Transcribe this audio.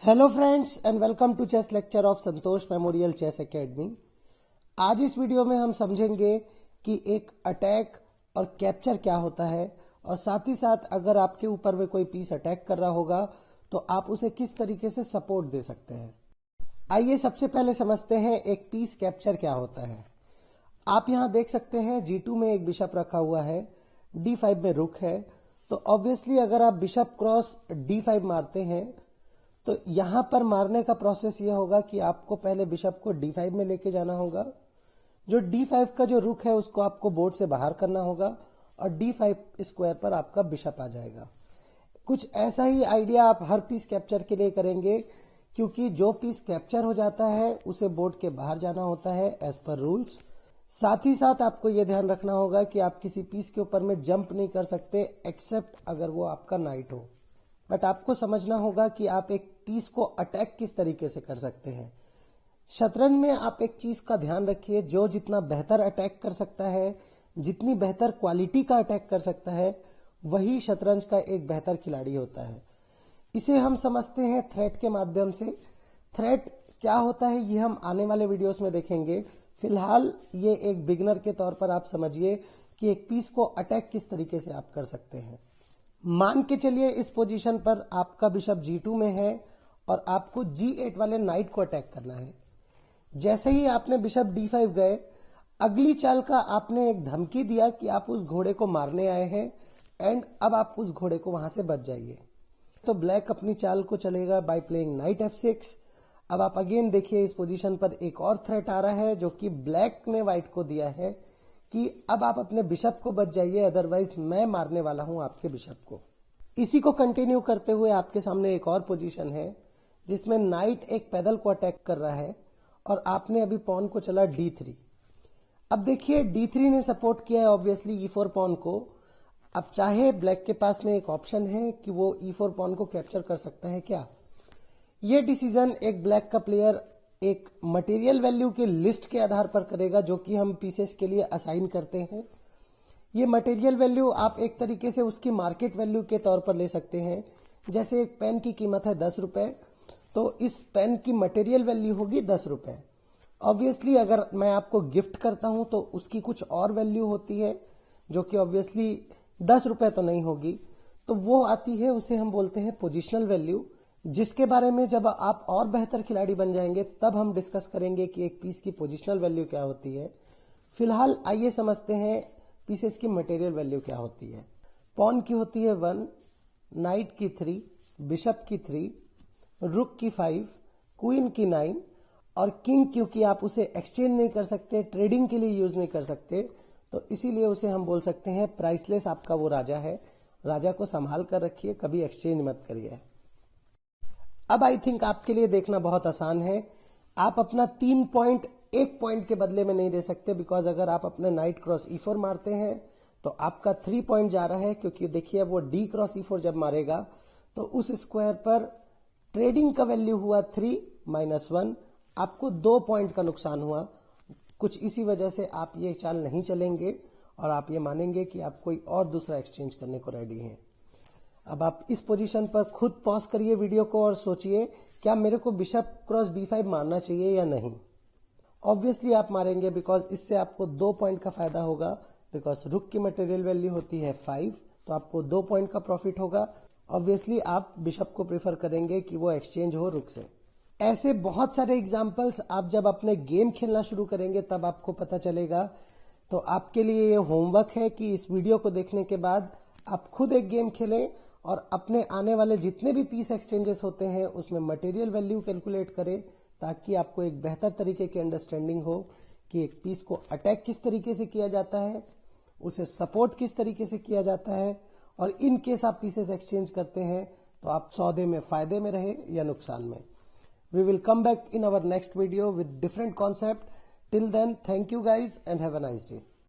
Hello friends and welcome to chess lecture of Santosh memorial chess academy. आज इस video में हम समझेंगे कि एक अटैक और कैप्चर क्या होता है और साथ ही साथ अगर आपके ऊपर में कोई पीस अटैक कर रहा होगा तो आप उसे किस तरीके से सपोर्ट दे सकते हैं। आइए सबसे पहले समझते हैं एक पीस कैप्चर क्या होता है। आप यहां देख सकते हैं G2 में एक बिशप रखा हुआ है, D5 में रुक है। तो ऑब्वियसली अगर आप बिशप क्रॉस D5 मारते हैं तो यहां पर मारने का प्रोसेस यह होगा कि आपको पहले बिशप को D5 में लेके जाना होगा। जो D5 का जो रुक है उसको आपको बोर्ड से बाहर करना होगा और D5 स्क्वायर पर आपका बिशप आ जाएगा। कुछ ऐसा ही आइडिया आप हर पीस कैप्चर के लिए करेंगे, क्योंकि जो पीस कैप्चर हो जाता है उसे बोर्ड के बाहर जाना होता है एज पर रूल्स। साथ ही साथ आपको यह ध्यान रखना होगा कि आप किसी पीस के ऊपर में जंप नहीं कर सकते एक्सेप्ट अगर वो आपका नाइट हो। बट आपको समझना होगा कि आप एक पीस को अटैक किस तरीके से कर सकते हैं। शतरंज में आप एक चीज का ध्यान रखिए, जो जितना बेहतर अटैक कर सकता है, जितनी बेहतर क्वालिटी का अटैक कर सकता है, वही शतरंज का एक बेहतर खिलाड़ी होता है। इसे हम समझते हैं थ्रेट के माध्यम से। थ्रेट क्या होता है ये हम आने वाले वीडियोस में देखेंगे। फिलहाल ये एक बिगिनर के तौर पर आप समझिए कि एक पीस को अटैक किस तरीके से आप कर सकते हैं। मान के चलिए इस पोजीशन पर आपका बिशप G2 में है और आपको G8 वाले नाइट को अटैक करना है। जैसे ही आपने बिशप D5 गए, अगली चाल का आपने एक धमकी दिया कि आप उस घोड़े को मारने आए हैं एंड अब आप उस घोड़े को वहां से बच जाइए। तो ब्लैक अपनी चाल को चलेगा बाय प्लेइंग नाइट F6। अब आप अगेन देखिए इस पोजीशन पर एक और थ्रेट आ रहा है जो कि ब्लैक ने व्हाइट को दिया है कि अब आप अपने बिशप को बच जाइए, अदरवाइज मैं मारने वाला हूं आपके बिशप को। इसी को कंटिन्यू करते हुए आपके सामने एक और पोजीशन है जिसमें नाइट एक पैदल को अटैक कर रहा है और आपने अभी पॉन को चला D3। अब देखिए D3 ने सपोर्ट किया है ऑब्वियसली E4 पॉन को। अब चाहे ब्लैक के पास में एक ऑप्शन है कि वो E4 पॉन को कैप्चर कर सकता है क्या। ये डिसीजन एक ब्लैक का प्लेयर एक मटेरियल वैल्यू के लिस्ट के आधार पर करेगा जो कि हम पीसेस के लिए असाइन करते हैं। ये मटेरियल वैल्यू आप एक तरीके से उसकी मार्केट वैल्यू के तौर पर ले सकते हैं। जैसे एक पेन की कीमत है 10 रुपए, तो इस पेन की मटेरियल वैल्यू होगी 10 रुपए। ऑब्वियसली अगर मैं आपको गिफ्ट करता हूं तो उसकी कुछ और वैल्यू होती है जो कि ऑब्वियसली 10 रुपए तो नहीं होगी, तो वो आती है, उसे हम बोलते हैं पोजिशनल वैल्यू, जिसके बारे में जब आप और बेहतर खिलाड़ी बन जाएंगे तब हम डिस्कस करेंगे कि एक पीस की पोजिशनल वैल्यू क्या होती है। फिलहाल आइए समझते हैं पीसेस की मटेरियल वैल्यू क्या होती है। पॉन की होती है 1, नाइट की 3, बिशप की 3, रुक की 5, क्वीन की 9 और किंग, क्योंकि आप उसे एक्सचेंज नहीं कर सकते, ट्रेडिंग के लिए यूज नहीं कर सकते, तो इसीलिए उसे हम बोल सकते हैं प्राइसलेस। आपका वो राजा है, राजा को संभाल कर रखिए, कभी एक्सचेंज मत करिए। अब आई थिंक आपके लिए देखना बहुत आसान है। आप अपना 3 पॉइंट 1 पॉइंट के बदले में नहीं दे सकते, बिकॉज अगर आप अपने नाइट क्रॉस E4 मारते हैं तो आपका 3 पॉइंट जा रहा है, क्योंकि देखिए वो D क्रॉस E4 जब मारेगा तो उस स्क्वायर पर ट्रेडिंग का वैल्यू हुआ 3 - 1, आपको 2 पॉइंट का नुकसान हुआ। कुछ इसी वजह से आप ये चाल नहीं चलेंगे और आप ये मानेंगे कि आप कोई और दूसरा एक्सचेंज करने को रेडी हैं। अब आप इस पोजीशन पर खुद पॉज करिए वीडियो को और सोचिए क्या मेरे को बिशप क्रॉस B5 मारना चाहिए या नहीं। ऑब्वियसली आप मारेंगे, बिकॉज इससे आपको 2 पॉइंट का फायदा होगा। बिकॉज रुक की मटेरियल वैल्यू होती है 5, तो आपको 2 पॉइंट का प्रॉफिट होगा। ऑब्वियसली आप बिशप को प्रेफर करेंगे कि वो एक्सचेंज हो रुक से। ऐसे बहुत सारे एग्जाम्पल्स आप जब अपने गेम खेलना शुरू करेंगे तब आपको पता चलेगा। तो आपके लिए ये होमवर्क है कि इस वीडियो को देखने के बाद आप खुद एक गेम खेलें और अपने आने वाले जितने भी पीस एक्सचेंजेस होते हैं उसमें मटेरियल वैल्यू कैलकुलेट करें, ताकि आपको एक बेहतर तरीके की अंडरस्टैंडिंग हो कि एक पीस को अटैक किस तरीके से किया जाता है, उसे सपोर्ट किस तरीके से किया जाता है, और इन केस आप पीसेस एक्सचेंज करते हैं तो आप सौदे में फायदे में रहे या नुकसान में। We will come back in our next video with different concept. Till then, thank you guys and have a nice day.